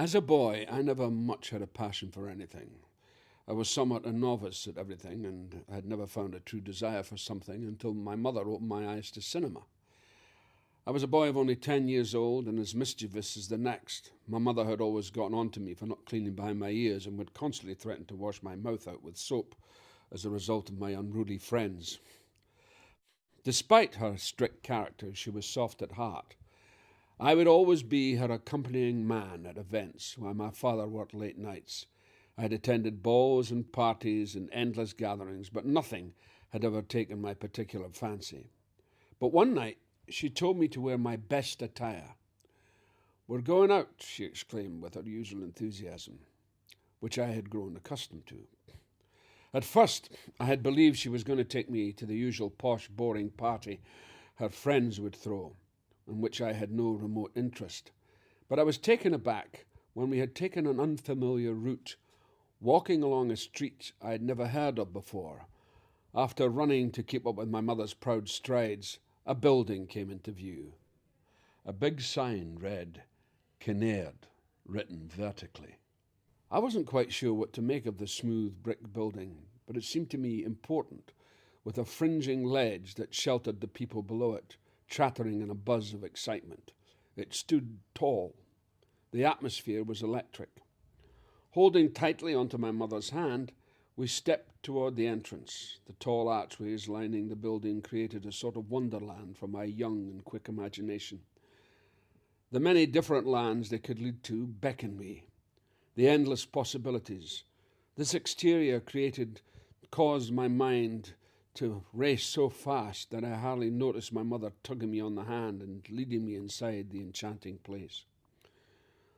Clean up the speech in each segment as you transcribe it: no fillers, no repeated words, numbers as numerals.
As a boy, I never much had a passion for anything. I was somewhat a novice at everything, and had never found a true desire for something until my mother opened my eyes to cinema. I was a boy of only 10 years old and as mischievous as the next. My mother had always gotten on to me for not cleaning behind my ears and would constantly threaten to wash my mouth out with soap as a result of my unruly friends. Despite her strict character, she was soft at heart. I would always be her accompanying man at events while my father worked late nights. I had attended balls and parties and endless gatherings, but nothing had ever taken my particular fancy. But one night, she told me to wear my best attire. "We're going out," she exclaimed with her usual enthusiasm, which I had grown accustomed to. At first, I had believed she was going to take me to the usual posh, boring party her friends would throw, in which I had no remote interest. But I was taken aback when we had taken an unfamiliar route, walking along a street I had never heard of before. After running to keep up with my mother's proud strides, a building came into view. A big sign read, "Kinnaird," written vertically. I wasn't quite sure what to make of the smooth brick building, but it seemed to me important, with a fringing ledge that sheltered the people below it, chattering in a buzz of excitement. It stood tall. The atmosphere was electric. Holding tightly onto my mother's hand, we stepped toward the entrance. The tall archways lining the building created a sort of wonderland for my young and quick imagination. The many different lands they could lead to beckoned me. The endless possibilities. This exterior caused my mind to race so fast that I hardly noticed my mother tugging me on the hand and leading me inside the enchanting place.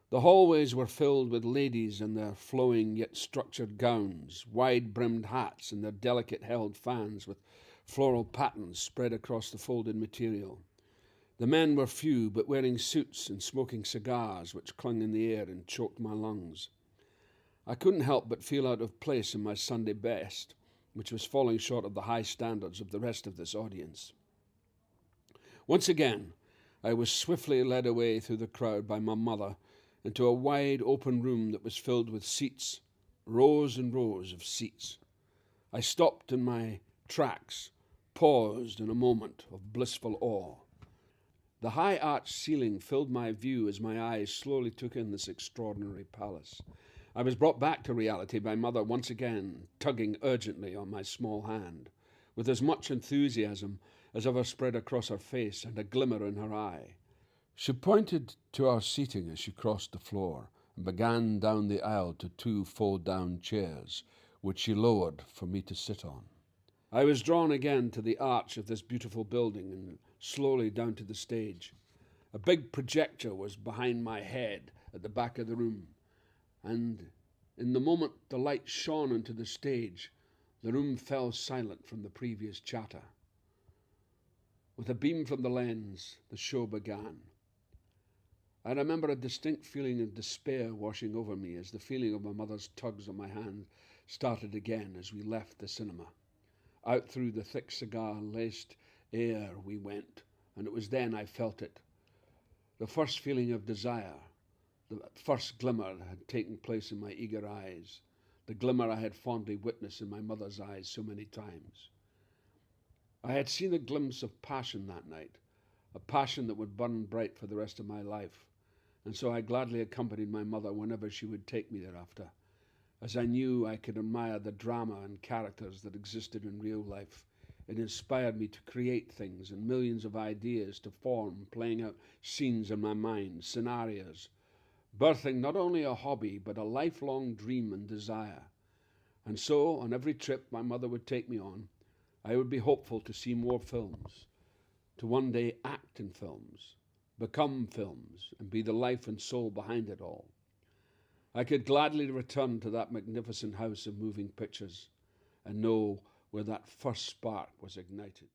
The hallways were filled with ladies in their flowing yet structured gowns, wide-brimmed hats, and their delicate-held fans with floral patterns spread across the folded material. The men were few, but wearing suits and smoking cigars, which clung in the air and choked my lungs. I couldn't help but feel out of place in my Sunday best, which was falling short of the high standards of the rest of this audience. Once again, I was swiftly led away through the crowd by my mother into a wide open room that was filled with seats, rows and rows of seats. I stopped in my tracks, paused in a moment of blissful awe. The high arched ceiling filled my view as my eyes slowly took in this extraordinary palace. I was brought back to reality by Mother once again, tugging urgently on my small hand, with as much enthusiasm as ever spread across her face and a glimmer in her eye. She pointed to our seating as she crossed the floor and began down the aisle to two fold-down chairs, which she lowered for me to sit on. I was drawn again to the arch of this beautiful building and slowly down to the stage. A big projector was behind my head at the back of the room, and in the moment the light shone into the stage, the room fell silent from the previous chatter. With a beam from the lens, the show began. I remember a distinct feeling of despair washing over me as the feeling of my mother's tugs on my hand started again as we left the cinema. Out through the thick cigar-laced air we went, and it was then I felt it. The first feeling of desire, the first glimmer had taken place in my eager eyes, the glimmer I had fondly witnessed in my mother's eyes so many times. I had seen a glimpse of passion that night, a passion that would burn bright for the rest of my life, and so I gladly accompanied my mother whenever she would take me thereafter, as I knew I could admire the drama and characters that existed in real life. It inspired me to create things and millions of ideas to form, playing out scenes in my mind, scenarios, birthing not only a hobby but a lifelong dream and desire. And so, on every trip my mother would take me on, I would be hopeful to see more films, to one day act in films, become films, and be the life and soul behind it all. I could gladly return to that magnificent house of moving pictures and know where that first spark was ignited.